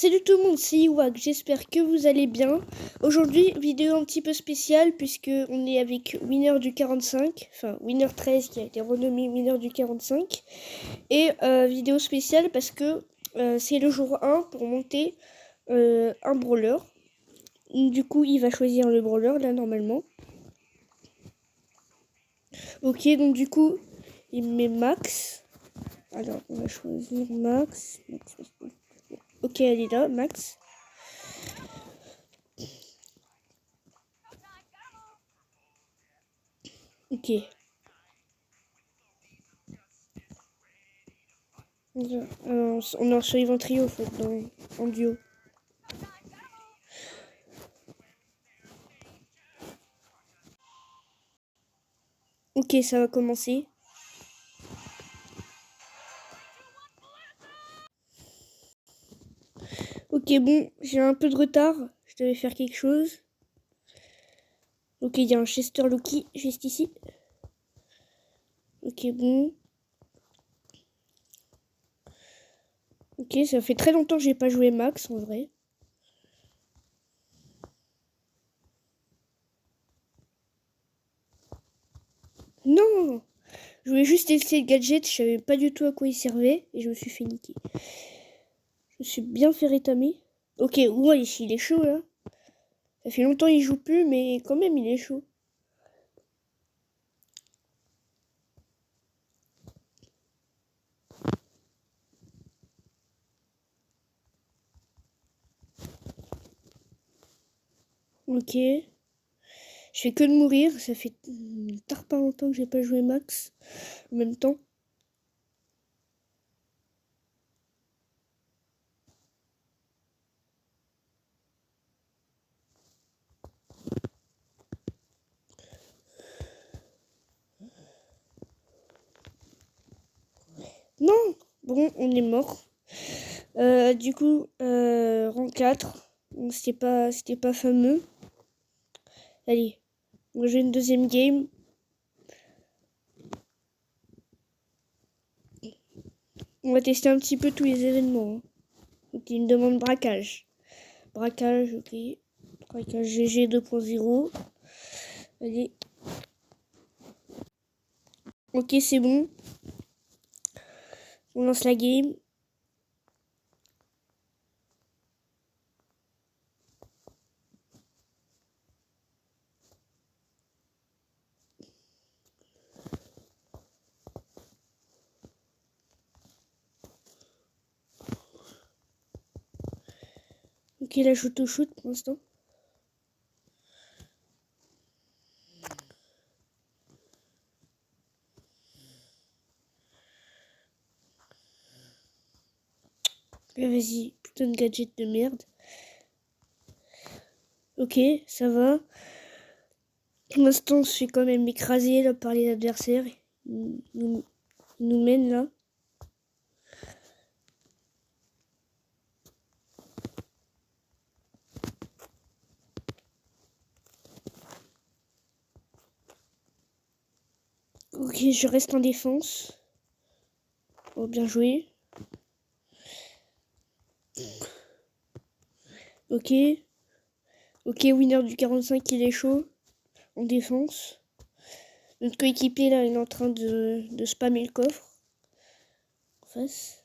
Salut tout le monde, c'est Iwak, j'espère que vous allez bien. Aujourd'hui, vidéo un petit peu spéciale puisque on est avec Winner du 45, enfin Winner 13 qui a été renommé Winner du 45. Et vidéo spéciale parce que c'est le jour 1 pour monter un brawler. Du coup, il va choisir le brawler là normalement. Ok, donc du coup, il met Max. Alors, on va choisir Max. Ok, elle est là, Max. Ok. On est en survivant trio en fait, en duo. Ok, ça va commencer. Ok, bon, j'ai un peu de retard. Je devais faire quelque chose. Ok, il y a un Chester Loki juste ici. Ok, bon. Ok, ça fait très longtemps que j'ai pas joué Max en vrai. Non! Je voulais juste tester le gadget, je savais pas du tout à quoi il servait et je me suis fait niquer. Je me suis bien fait rétamer. Ok, ouais, il est chaud là. Ça fait longtemps qu'il joue plus, mais quand même il est chaud. Ok. Je fais que de mourir, ça fait tard pas longtemps que j'ai pas joué Max en même temps. Non! Bon, on est mort. Du coup, rang 4. C'était pas fameux. Allez, on va jouer une deuxième game. On va tester un petit peu tous les événements. Hein. Ok, il me demande braquage. Braquage, ok. Braquage GG 2.0. Allez. Ok, c'est bon. On lance la game. Ok, la shoot au shoot pour l'instant. Vas-y, putain de gadget de merde. Ok, ça va. Pour l'instant, on se fait quand même écraser là, par les adversaires. Ils nous mènent là. Ok, je reste en défense. Oh, bien joué. Ok. Ok, Winner du 45, il est chaud. En défense. Notre coéquipier là, il est en train de spammer le coffre. En face.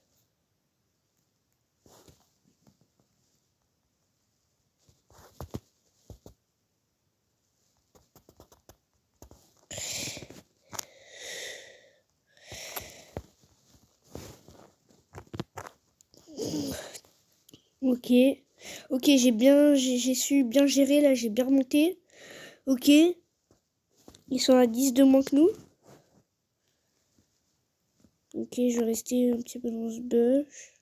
Ok. Ok, j'ai su bien gérer là, j'ai bien remonté. Ok. Ils sont à 10 de moins que nous. Ok, je vais rester un petit peu dans ce bush.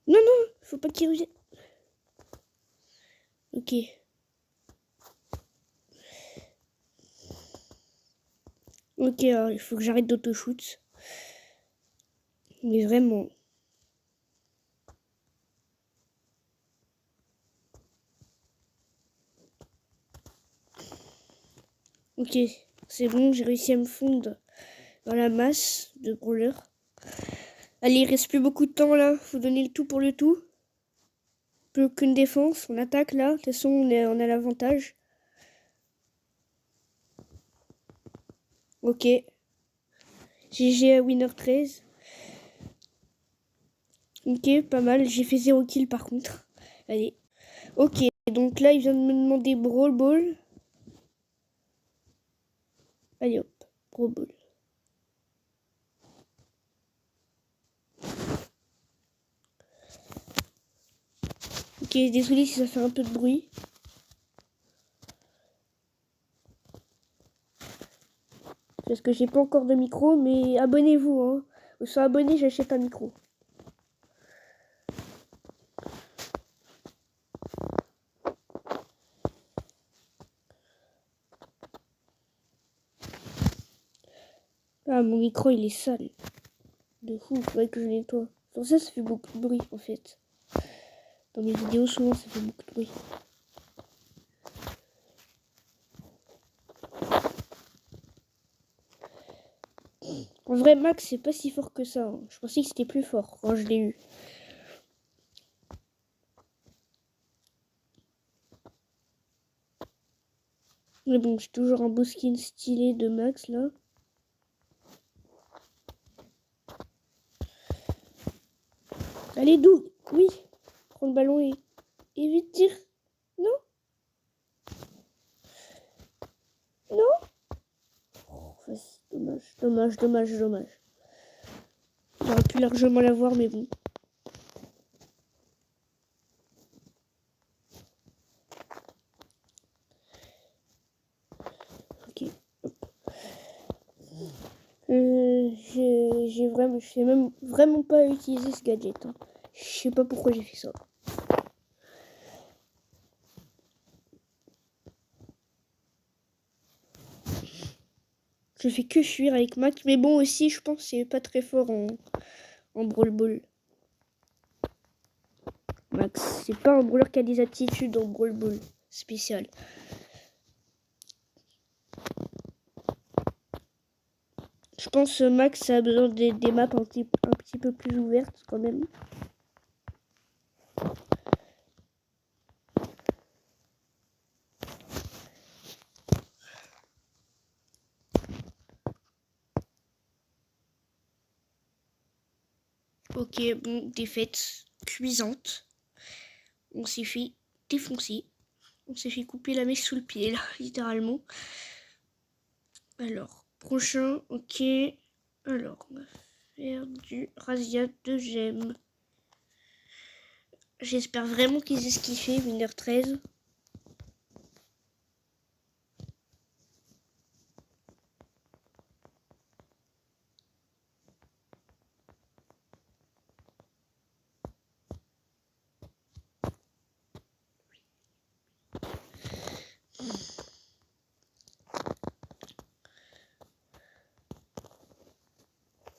Non, non, faut pas qu'il revienne. Ok. Ok, alors il faut que j'arrête d'auto-shoot. Mais vraiment. Ok, c'est bon, j'ai réussi à me fondre dans la masse de brawler. Allez, il reste plus beaucoup de temps là, faut donner le tout pour le tout. Plus qu'une défense, on attaque là, de toute façon on a l'avantage. Ok, GG à winner 13. Ok, pas mal, j'ai fait 0 kill par contre. Allez, ok, donc là il vient de me demander Brawl Ball. Allez hop, Brawl Ball. Ok, désolé si ça fait un peu de bruit. Parce que j'ai pas encore de micro, mais abonnez-vous, hein. Vous soyez abonnés, j'achète un micro. Ah, mon micro il est sale. De fou, il faudrait que je nettoie. Sur ça fait beaucoup de bruit en fait. Dans mes vidéos, souvent ça fait beaucoup de bruit. En vrai, Max, c'est pas si fort que ça, hein. Je pensais que c'était plus fort quand je l'ai eu. Mais bon, j'ai toujours un beau skin stylé de Max là. Allez, Doug, oui. Prends le ballon et vite tire. Non, non. Oh, dommage, dommage. J'aurais pu largement l'avoir, mais bon. Ok. Je sais même vraiment pas utiliser ce gadget, hein. Je sais pas pourquoi j'ai fait ça. Je fais que fuir avec Max, mais bon aussi je pense que c'est pas très fort en Brawl Ball. Max, c'est pas un brawler qui a des aptitudes en Brawl Ball spécial. Je pense que Max a besoin des maps un petit peu plus ouvertes quand même. Ok, bon, défaite cuisante. On s'est fait défoncer. On s'est fait couper la mèche sous le pied là, littéralement. Alors, prochain, ok. Alors, on va faire du razzia de gemmes. J'espère vraiment qu'ils aient skiffé, winner 13.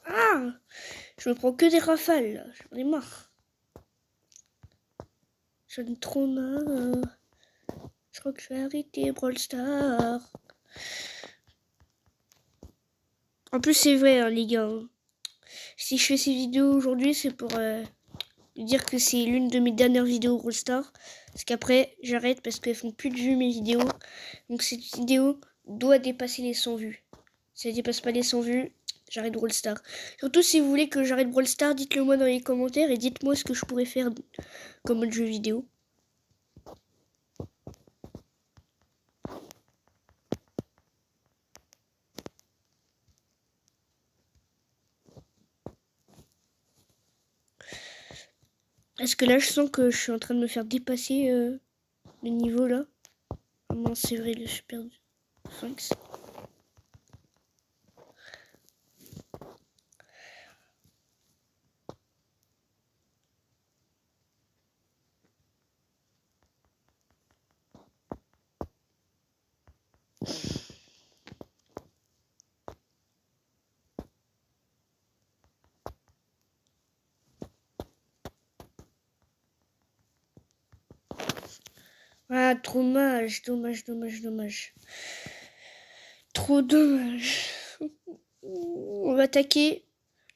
Ah, je me prends que des rafales, là. J'en ai marre. J'en ai trop marre. Je crois que je vais arrêter Brawl Stars. En plus, c'est vrai, hein, les gars. Si je fais ces vidéos aujourd'hui, c'est pour dire que c'est l'une de mes dernières vidéos Brawl Stars. Parce qu'après, j'arrête parce qu'elles font plus de vues mes vidéos. Donc cette vidéo doit dépasser les 100 vues. Si elle dépasse pas les 100 vues, j'arrête Brawl Stars. Surtout si vous voulez que j'arrête Brawl Stars, dites-le moi dans les commentaires et dites-moi ce que je pourrais faire comme autre jeu vidéo. Est-ce que là je sens que je suis en train de me faire dépasser le niveau là? Ah mince, c'est vrai, le super Sphinx. Ah, dommage. Trop dommage. On va attaquer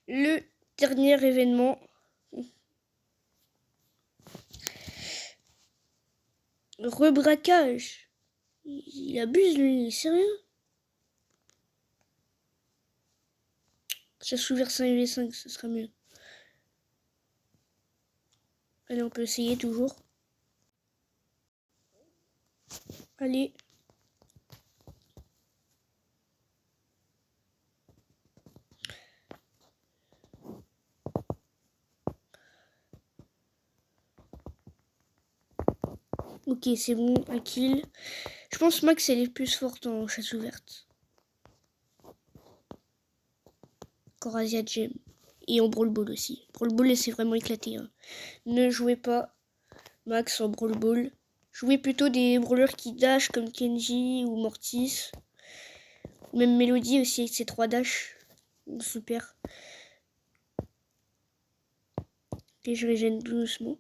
le dernier événement. Rebraquage. Il abuse, lui, sérieux? Ça s'ouvre 5v5, ce sera mieux. Allez, on peut essayer toujours. Allez. Ok, c'est bon, un kill. Je pense Max, elle est plus forte en chasse ouverte. Corazia Gem. Et en Brawl Ball aussi. Brawl Ball, c'est vraiment éclaté. Hein. Ne jouez pas Max en Brawl Ball. Jouez plutôt des brawlers qui dash comme Kenji ou Mortis. Même Melody aussi avec ses 3 dash. Super. Et je régène doucement.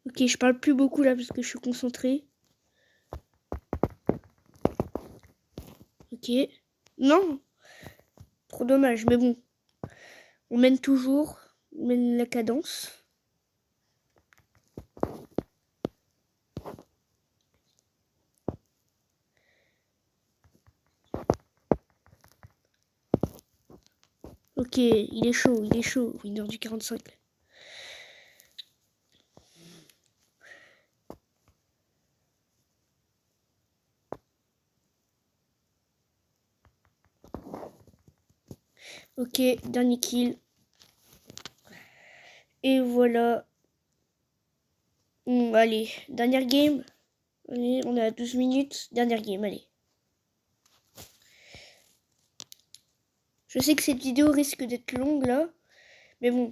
Ok, je parle plus beaucoup là parce que je suis concentré. Ok. Non. Trop dommage, mais bon. On mène toujours. On mène la cadence. Ok, il est chaud, winner du 45. Ok, dernier kill. Et voilà. Allez, dernière game. Allez, on est à 12 minutes. Dernière game, allez. Je sais que cette vidéo risque d'être longue là. Mais bon.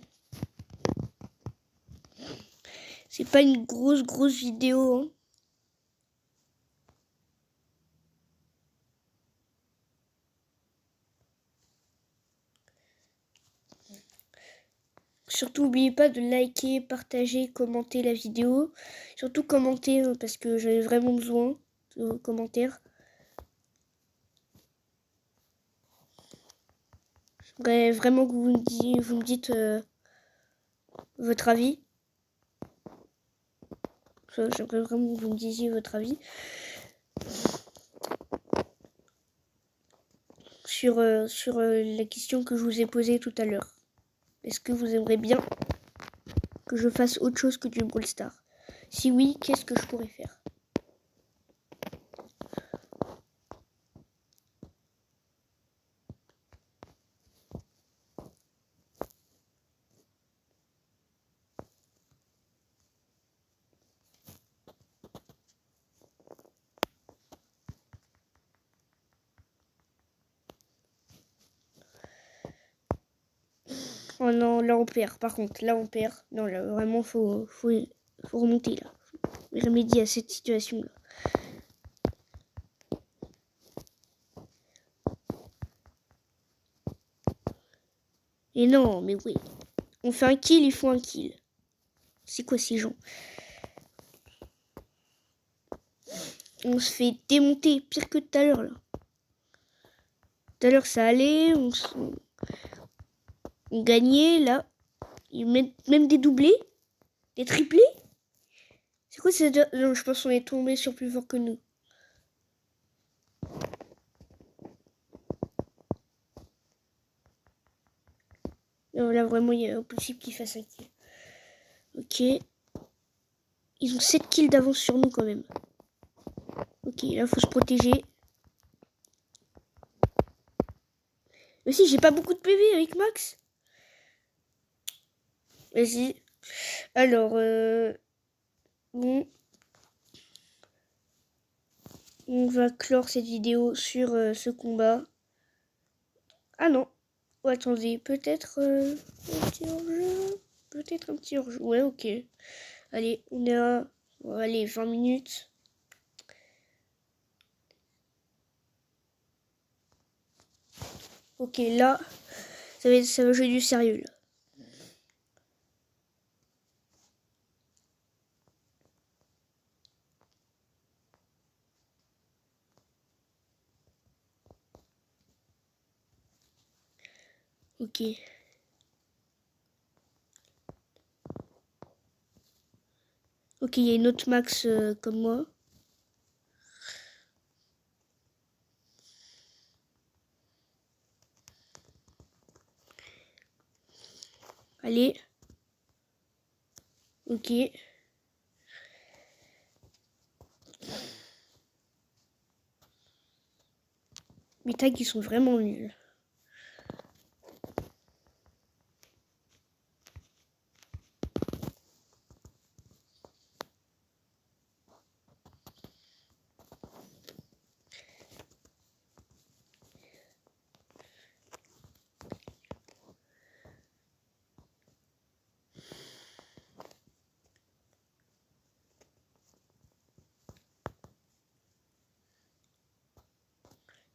C'est pas une grosse vidéo. Hein. Surtout, n'oubliez pas de liker, partager, commenter la vidéo. Surtout commenter parce que j'avais vraiment besoin de commentaires. J'aimerais vraiment que vous me dites votre avis. J'aimerais vraiment que vous me disiez votre avis sur la question que je vous ai posée tout à l'heure. Est-ce que vous aimeriez bien que je fasse autre chose que du Brawl Stars? Si oui, qu'est-ce que je pourrais faire? Oh non, là on perd. Par contre, là on perd. Non, là vraiment faut remonter là. Faut remédier à cette situation là. Et non, mais oui. On fait un kill, il faut un kill. C'est quoi ces gens? On se fait démonter, pire que tout à l'heure là. Tout à l'heure ça allait, on gagnait là. Ils mettent même des doublés, des triplés. C'est quoi ça? Non, je pense qu'on est tombé sur plus fort que nous. Non, là vraiment il est impossible qu'ils fassent un kill. Ok. Ils ont 7 kills d'avance sur nous quand même. Ok, là faut se protéger. Mais si, j'ai pas beaucoup de PV avec Max. Vas-y. Alors, bon. On va clore cette vidéo sur ce combat. Ah non. Oh, attendez, peut-être un petit hors-jeu. Peut-être un petit hors-jeu. Ouais, ok. Allez, on est à... Bon, allez, 20 minutes. Ok, là, ça va jouer du sérieux, là. Ok. Ok, il y a une autre Max comme moi. Allez. Ok. Mes tags, ils sont vraiment nuls.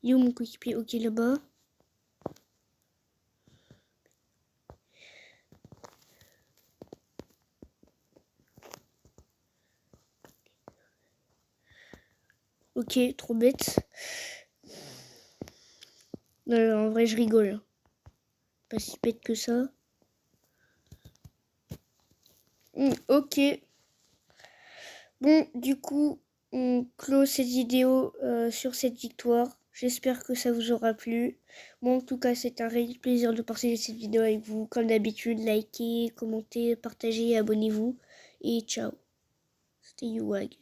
Il est où mon coéquipier? Ok, là-bas. Ok, trop bête. Non, en vrai, je rigole. Pas si bête que ça. Ok. Bon, du coup, on clôt cette vidéo sur cette victoire. J'espère que ça vous aura plu. Moi, en tout cas, c'est un réel plaisir de partager cette vidéo avec vous. Comme d'habitude, likez, commentez, partagez, abonnez-vous. Et ciao. C'était YouWag.